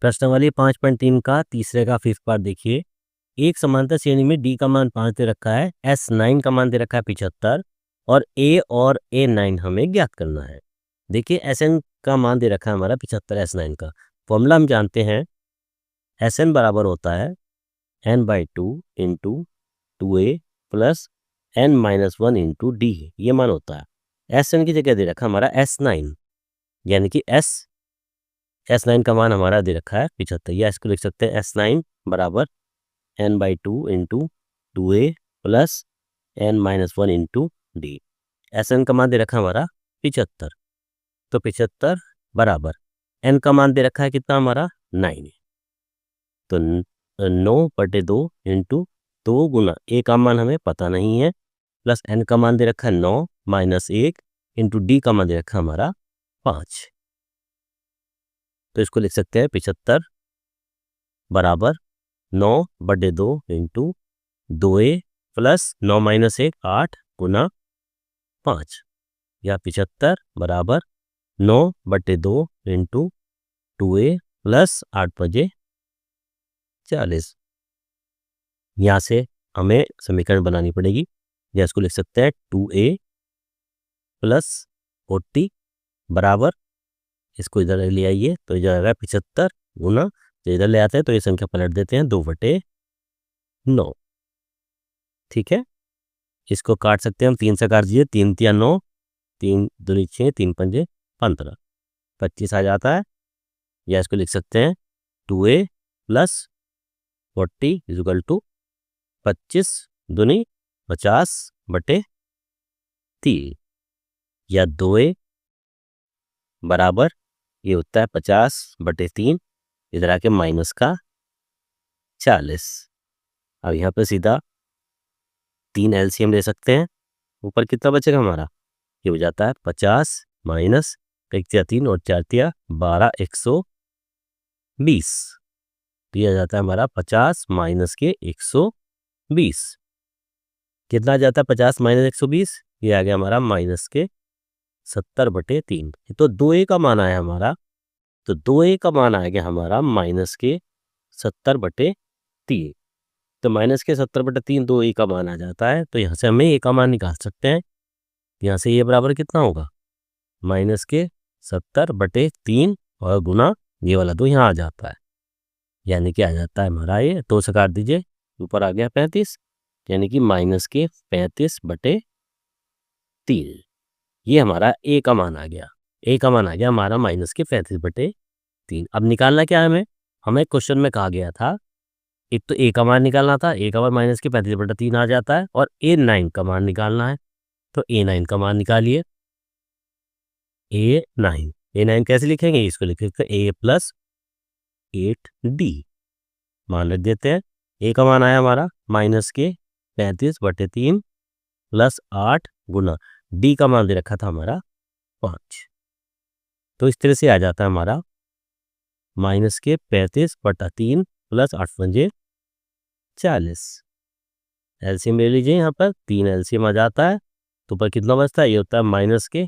प्रश्नावली 5.3 का तीसरे का फिफ्थ पार्ट देखिए। एक समांतर श्रेणी में डी का मान 5 दे रखा है, S9 का मान दे रखा है 75 और A और A9 हमें ज्ञात करना है। देखिए SN का मान दे रखा है हमारा 75, S9 का फॉर्मूला हम जानते हैं। SN बराबर होता है n/2 into 2A plus n-1 into D, ये मान होता है। SN की जगह दे रखा है हमारा S9, यानी कि S9 का मान हमारा दे रखा है 75, या इसको लिख सकते हैं S9 बराबर n/2 into 2A plus n-1 into D. SN का मान दे रखा है हमारा 75, तो 75 बराबर n का मान दे रखा है कितना हमारा 9, तो 9/2 इंटू 2 गुना A का मान हमें पता नहीं है, प्लस n का मान दे रखा है 9 माइनस 1 इंटू डी का मान दे रखा है हमारा 5। तो इसको लिख सकते हैं 75 बराबर 9/2 इंटू 2A प्लस 9 माइनस 1 8 गुना 5, या 75 बराबर 9/2 इंटू 2A प्लस 8×40। यहाँ से हमें समीकरण बनानी पड़ेगी, या इसको लिख सकते हैं 2A प्लस 40 बराबर, इसको इधर ले आइए तो इधर आ रहा है 75 गुना, तो इधर ले आते हैं तो ये संख्या पलट देते हैं 2/9। ठीक है, इसको काट सकते हैं हम, 3 से काट दीजिए, 3 × 9, 3 दूनी 6, 3 पंजे 15, 25 आ जाता है। या इसको लिख सकते हैं 2A प्लस 40 इजुकल टू 25 दूनी 50/3, या 2A बराबर ये होता है 50/3, इधर आके माइनस का 40। अब यहाँ पे सीधा 3 LCM ले सकते हैं, ऊपर कितना बचेगा हमारा, ये हो जाता है 50 माइनस 1×3 और 4×3 12, 120, तो ये आ जाता है हमारा 50 माइनस के 120, कितना आ जाता है 50 माइनस 120, ये आ गया हमारा माइनस के 70/3। तो 2A का मान आया हमारा, तो 2A का मान आ गया हमारा माइनस के 70/3, तो माइनस के 70/3 2A का मान आ जाता है। तो यहाँ से हमें A का मान निकाल सकते हैं। यहाँ से ये बराबर कितना होगा, माइनस के 70/3 और गुना ये वाला 2 यहाँ आ जाता है, यानी कि आ जाता है हमारा ये 2 से काट दीजिए, ऊपर आ गया 35, यानी कि माइनस के 35/3, ये हमारा A का मान आ गया। A का मान आ गया हमारा माइनस के 35/3। अब निकालना क्या है हमें क्वेश्चन में कहा गया था, एक तो A का मान निकालना था, A का मान माइनस के 35/3 आ जाता है, और A9 का मान निकालना है, तो A9 का मान निकालिए। A9 कैसे लिखेंगे, इसको लिखेंगे A प्लस 8D, मान रख देते हैं। A का मान आया हमारा माइनस के 35/3 प्लस 8 गुना D का मान दे रखा था हमारा 5, तो इस तरह से आ जाता है हमारा माइनस के 35/3 प्लस 8×5 एलसीएम ले लीजिए, यहाँ पर 3 एलसीएम आ जाता है, तो ऊपर कितना बचता है, ये होता है माइनस के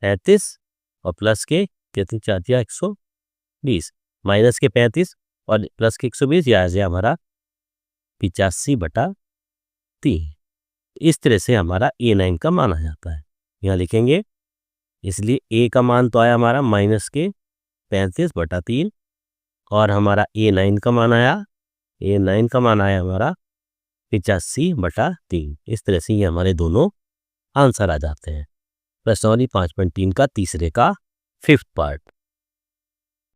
35 और प्लस के कितनी 4×4 120, माइनस के 35 और प्लस के 120, यह आ जाए हमारा 85/3। इस तरह से हमारा A9 का मान आ जाता है, यहाँ लिखेंगे। इसलिए A का मान तो आया हमारा माइनस के 35/3 और हमारा A9 का मान आया हमारा 85/3। इस तरह से ये हमारे दोनों आंसर आ जाते हैं। प्रश्नावली 5.3 का तीसरे का फिफ्थ पार्ट।